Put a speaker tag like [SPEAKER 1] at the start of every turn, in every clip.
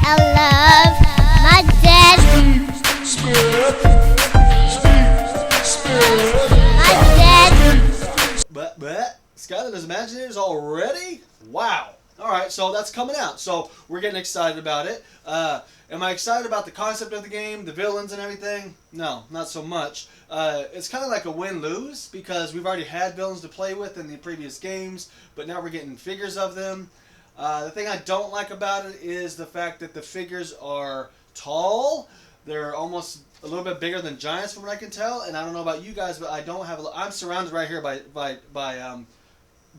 [SPEAKER 1] I love my dad. My dad.
[SPEAKER 2] But Skylanders Imaginators already? Wow. Alright, so that's coming out. So we're getting excited about it. Am I excited about the concept of the game, the villains and everything? No, not so much. It's kind of like a win-lose because we've already had villains to play with in the previous games, but now we're getting figures of them. The thing I don't like about it is the fact that the figures are tall. They're almost a little bit bigger than giants from what I can tell. And I don't know about you guys, but I don't have I'm surrounded right here by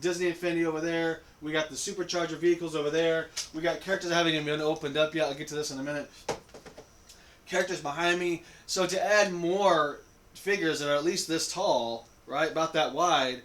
[SPEAKER 2] Disney Infinity over there. We got the supercharger vehicles over there. We got characters that haven't even been opened up yet. I'll get to this in a minute. Characters behind me. So to add more figures that are at least this tall, right, about that wide,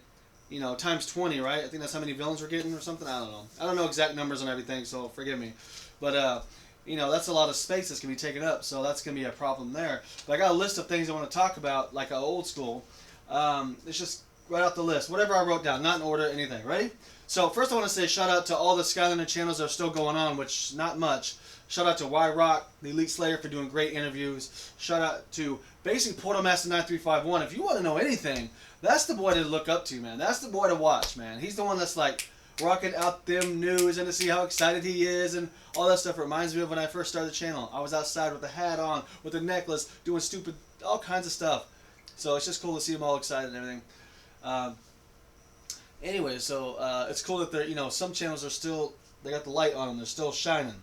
[SPEAKER 2] you know, times 20, right? I think that's how many villains we're getting or something. I don't know. I don't know exact numbers and everything, so forgive me. But, you know, that's a lot of space that's going to be taken up, so that's going to be a problem there. But I got a list of things I want to talk about, like old school. It's just right off the list. Whatever I wrote down, not in order, anything. Ready? So first I want to say shout out to all the Skylander channels that are still going on, which not much. Shout out to Y-Rock, the Elite Slayer for doing great interviews. Shout out to basically Portal Master 9351. If you want to know anything, that's the boy to look up to, man. That's the boy to watch, man. He's the one that's like rocking out them news and to see how excited he is and all that stuff. It reminds me of when I first started the channel. I was outside with a hat on, with a necklace, doing stupid, all kinds of stuff. So it's just cool to see them all excited and everything. Anyway, so it's cool that they're, you know, some channels are still, they got the light on them, they're still shining.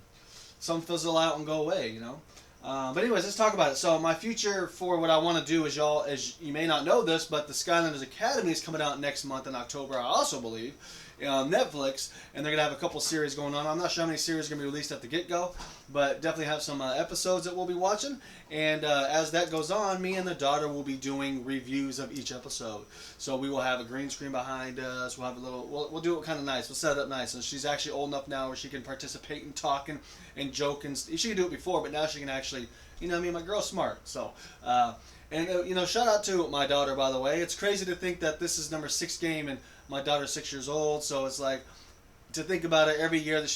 [SPEAKER 2] Some fizzle out and go away, you know. But anyways, let's talk about it. So my future for what I want to do is, y'all, as you may not know this, but the Skylanders Academy is coming out next month in October, I also believe, on Netflix, and they're going to have a couple series going on. I'm not sure how many series are going to be released at the get-go, but definitely have some episodes that we'll be watching. And as that goes on, me and the daughter will be doing reviews of each episode. So we will have a green screen behind us. We'll have a little. We'll do it kind of nice. We'll set it up nice. And she's actually old enough now where she can participate and talk and joke. And she could do it before, but now she can actually. You know what I mean? My girl's smart. So. You know, shout out to my daughter, by the way. It's crazy to think that this is number 6 game and my daughter's 6 years old. So it's like to think about it every year that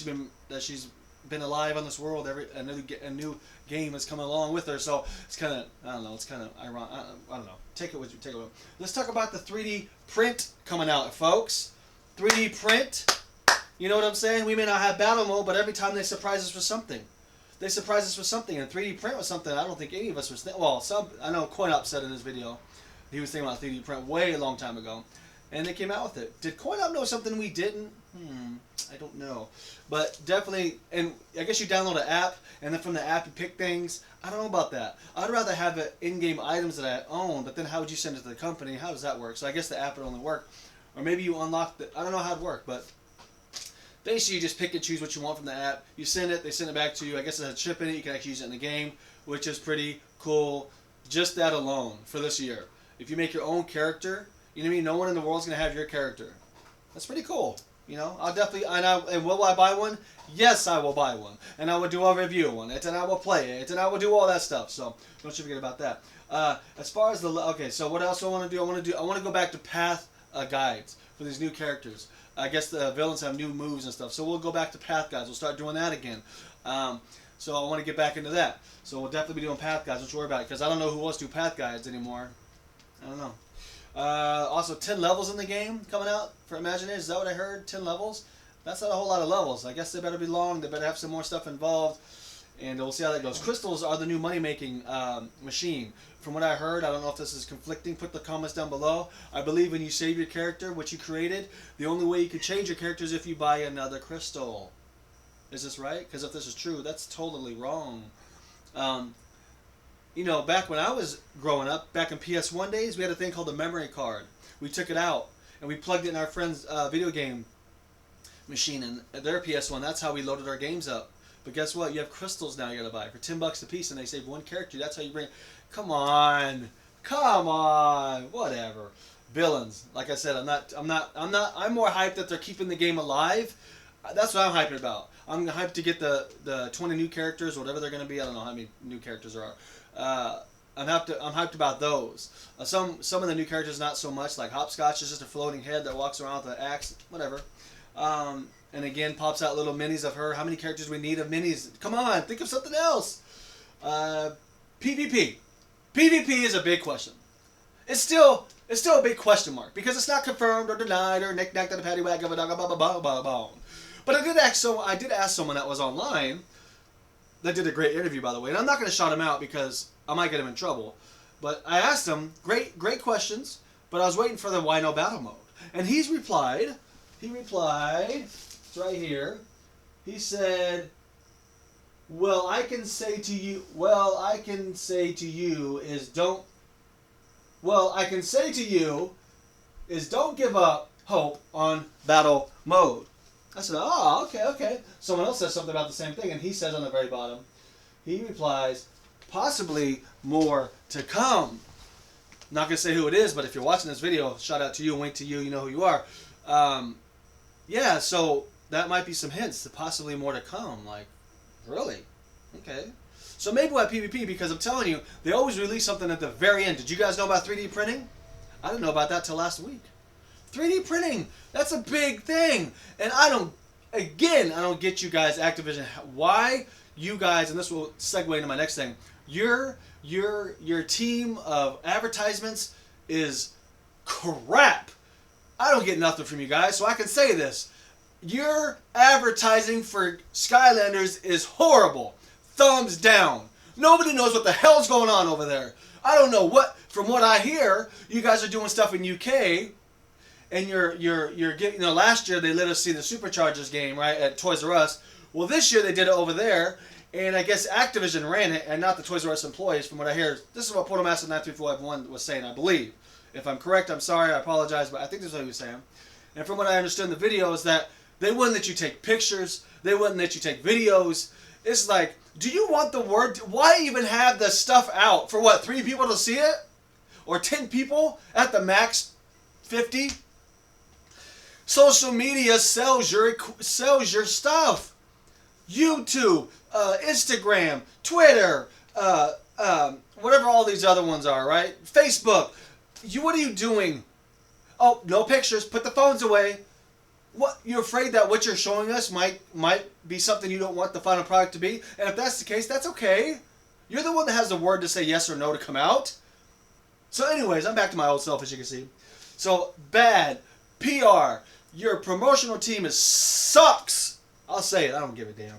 [SPEAKER 2] she's been alive on this world. A new game is coming along with her. So it's kind of, I don't know. It's kind of ironic. I don't know. Take it with you. Take it with you. Let's talk about the 3D print coming out, folks. 3D print. You know what I'm saying? We may not have battle mode, but every time they surprise us with something. They surprised us with something, and 3D print was something I don't think any of us was thinking. Well, I know CoinUp said in his video, he was thinking about 3D print way a long time ago, and they came out with it. Did CoinUp know something we didn't? I don't know. But definitely, and I guess you download an app, and then from the app you pick things. I don't know about that. I'd rather have in-game items that I own, but then how would you send it to the company? How does that work? So I guess the app would only work. Or maybe you unlock the, I don't know how it worked, but basically, you just pick and choose what you want from the app. You send it, they send it back to you. I guess it has a chip in it. You can actually use it in the game, which is pretty cool. Just that alone for this year. If you make your own character, you know what I mean? No one in the world is going to have your character. That's pretty cool. You know, I'll definitely, and will I buy one? Yes, I will buy one. And I will do a review on it, and I will play it, and I will do all that stuff. So, don't you forget about that. As far as okay, so what else I want to do? I want to go back to path guides for these new characters. I guess the villains have new moves and stuff. So we'll go back to path guides. We'll start doing that again. So I want to get back into that. So we'll definitely be doing path guides. Don't worry about it. Because I don't know who else do path guides anymore. I don't know. Also, 10 levels in the game coming out for Imaginators. Is that what I heard? 10 levels? That's not a whole lot of levels. I guess they better be long. They better have some more stuff involved. And we'll see how that goes. Crystals are the new money-making machine. From what I heard, I don't know if this is conflicting. Put the comments down below. I believe when you save your character, what you created, the only way you can change your character is if you buy another crystal. Is this right? Because if this is true, that's totally wrong. You know, back when I was growing up, back in PS1 days, we had a thing called the memory card. We took it out, and we plugged it in our friend's video game machine and their PS1. That's how we loaded our games up. But guess what? You have crystals now you gotta buy for $10 a piece, and they save one character. That's how you bring. Come on, whatever. Villains. Like I said, I'm more hyped that they're keeping the game alive. That's what I'm hyped about. I'm hyped to get the 20 new characters, or whatever they're gonna be. I don't know how many new characters there are. I'm hyped about those. Some of the new characters not so much. Like Hopscotch is just a floating head that walks around with an axe. Whatever. And again, pops out little minis of her. How many characters do we need of minis? Come on, think of something else. PvP. PvP is a big question. It's still a big question mark because it's not confirmed or denied or knick-knack to the paddywhack of a dog, bone. But I did ask someone that was online that did a great interview, by the way. And I'm not going to shout him out because I might get him in trouble. But I asked him, great questions, but I was waiting for the why no battle mode. And he replied, it's right here. He said, well, I can say to you is don't give up hope on battle mode. I said, oh, okay. Someone else says something about the same thing, and he says on the very bottom, he replies, possibly more to come. I'm not going to say who it is, but if you're watching this video, shout out to you, wink to you, you know who you are. Yeah, so that might be some hints to possibly more to come. Like, really? Okay. So maybe we'll have PvP because I'm telling you, they always release something at the very end. Did you guys know about 3D printing? I didn't know about that till last week. 3D printing, that's a big thing. And I don't get you guys, Activision, why you guys, and this will segue into my next thing, your team of advertisements is crap. I don't get nothing from you guys, so I can say this. Your advertising for Skylanders is horrible. Thumbs down. Nobody knows what the hell's going on over there. I don't know what, from what I hear, you guys are doing stuff in UK, and you're getting, last year they let us see the Superchargers game, right, at Toys R Us. Well, this year they did it over there, and I guess Activision ran it, and not the Toys R Us employees, from what I hear. This is what PortalMaster93451 was saying, I believe. If I'm correct, I'm sorry, I apologize, but I think this is what he was saying. And from what I understood in the video is that they wouldn't let you take pictures, they wouldn't let you take videos. It's like, do you want the word? Why even have the stuff out? For what, 3 people to see it? Or 10 people at the max 50? Social media sells your stuff. YouTube, Instagram, Twitter, whatever all these other ones are, right? Facebook. What are you doing? Oh, no pictures. Put the phones away. What, you're afraid that what you're showing us might be something you don't want the final product to be? And if that's the case, that's okay. You're the one that has the word to say yes or no to come out. So anyways, I'm back to my old self, as you can see. So, bad PR. Your promotional team sucks. I'll say it. I don't give a damn.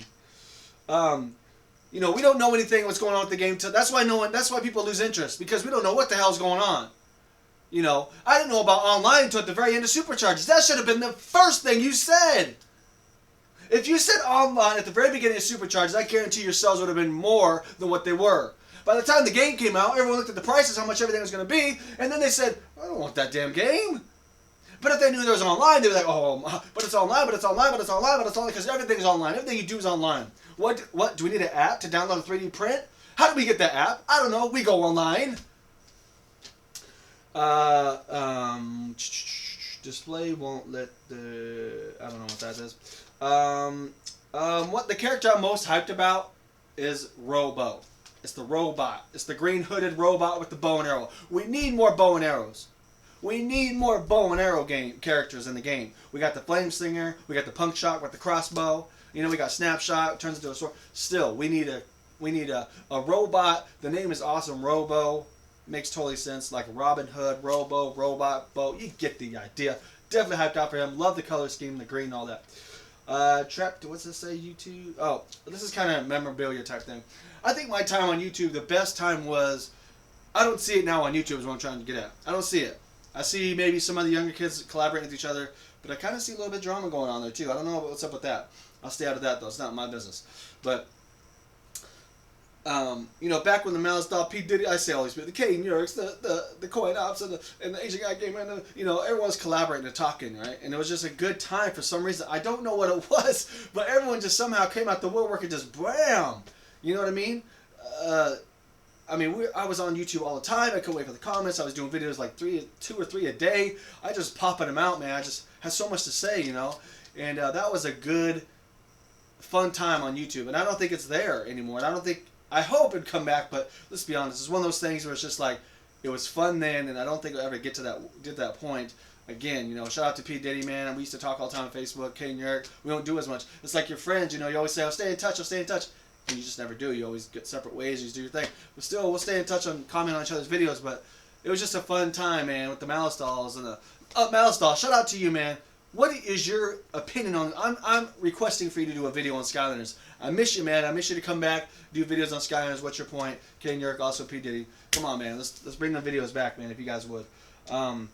[SPEAKER 2] We don't know anything what's going on with the game. That's why people lose interest, because we don't know what the hell's going on. I didn't know about online until at the very end of Superchargers. That should have been the first thing you said. If you said online at the very beginning of Superchargers, I guarantee your sales would have been more than what they were. By the time the game came out, everyone looked at the prices, how much everything was going to be, and then they said, I don't want that damn game. But if they knew there was online, they were like, oh, but it's online, because everything's online. Everything you do is online. What, do we need an app to download a 3D print? How do we get that app? I don't know. We go online. Display won't let the, I don't know what that is. What the character I'm most hyped about is Robo. It's the robot. It's the green hooded robot with the bow and arrow. We need more bow and arrows. We need more bow and arrow characters in the game. We got the Flame Slinger. We got the Punk Shock with the crossbow. We got Snapshot. Turns into a sword. Still, we need a robot. The name is awesome. Robo. Makes totally sense. Like Robin Hood, Robo, Robot, Bow. You get the idea. Definitely hyped out for him. Love the color scheme, the green, all that. Trapped, what's this say? YouTube? Oh, this is kind of memorabilia type thing. I think my time on YouTube, the best time was, I don't see it now on YouTube is what I'm trying to get at. I don't see it. I see maybe some of the younger kids collaborating with each other, but I kind of see a little bit of drama going on there too. I don't know what's up with that. I'll stay out of that though. It's not my business. But, back when the Mouse Doll, P. Diddy, I say all these people, the K. New Yorks, the Coin Ops, and the Asian Guy Game, and everyone's collaborating and talking, right? And it was just a good time for some reason. I don't know what it was, but everyone just somehow came out the woodwork and just bam! You know what I mean? I was on YouTube all the time. I couldn't wait for the comments. I was doing videos like 2 or 3 a day. I just popping them out, man. I just had so much to say, And that was a good, fun time on YouTube. And I don't think it's there anymore. And I hope it'd come back, but let's be honest. It's one of those things where it's just like, it was fun then, and I don't think it'll ever get to that point. again, shout out to P. Diddy, man. We used to talk all the time on Facebook. Kane Yerk. We don't do as much. It's like your friends, you always say, I'll stay in touch, and you just never do. You always get separate ways. You just do your thing. But still, we'll stay in touch and comment on each other's videos. But it was just a fun time, man, with the Malistals and the Malistal. Shout out to you, man. What is your opinion on? I'm requesting for you to do a video on Skylanders. I miss you, man. I miss you to come back, do videos on Skylanders. What's your point? Kane Yerk, also P. Diddy. Come on, man. Let's bring the videos back, man. If you guys would. I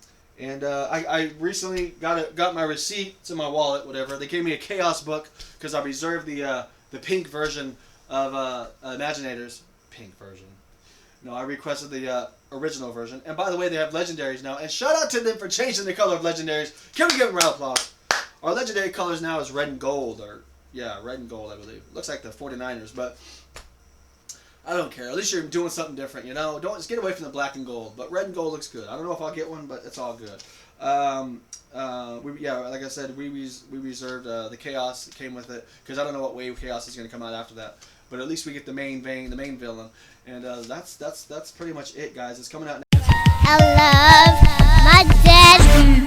[SPEAKER 2] recently got my receipt. It's in my wallet, whatever. They gave me a Chaos book because I reserved the pink version of Imaginators. Pink version. No, I requested the original version. And by the way, they have Legendaries now. And shout out to them for changing the color of Legendaries. Can we give them a round of applause? Our Legendary colors now is red and gold. Red and gold, I believe. Looks like the 49ers, but I don't care. At least you're doing something different, Don't just get away from the black and gold. But red and gold looks good. I don't know if I'll get one, but it's all good. Like I said, we reserved the Chaos that came with it because I don't know what wave Chaos is going to come out after that. But at least we get the main villain, and that's pretty much it, guys. It's coming out.
[SPEAKER 1] I love my dad.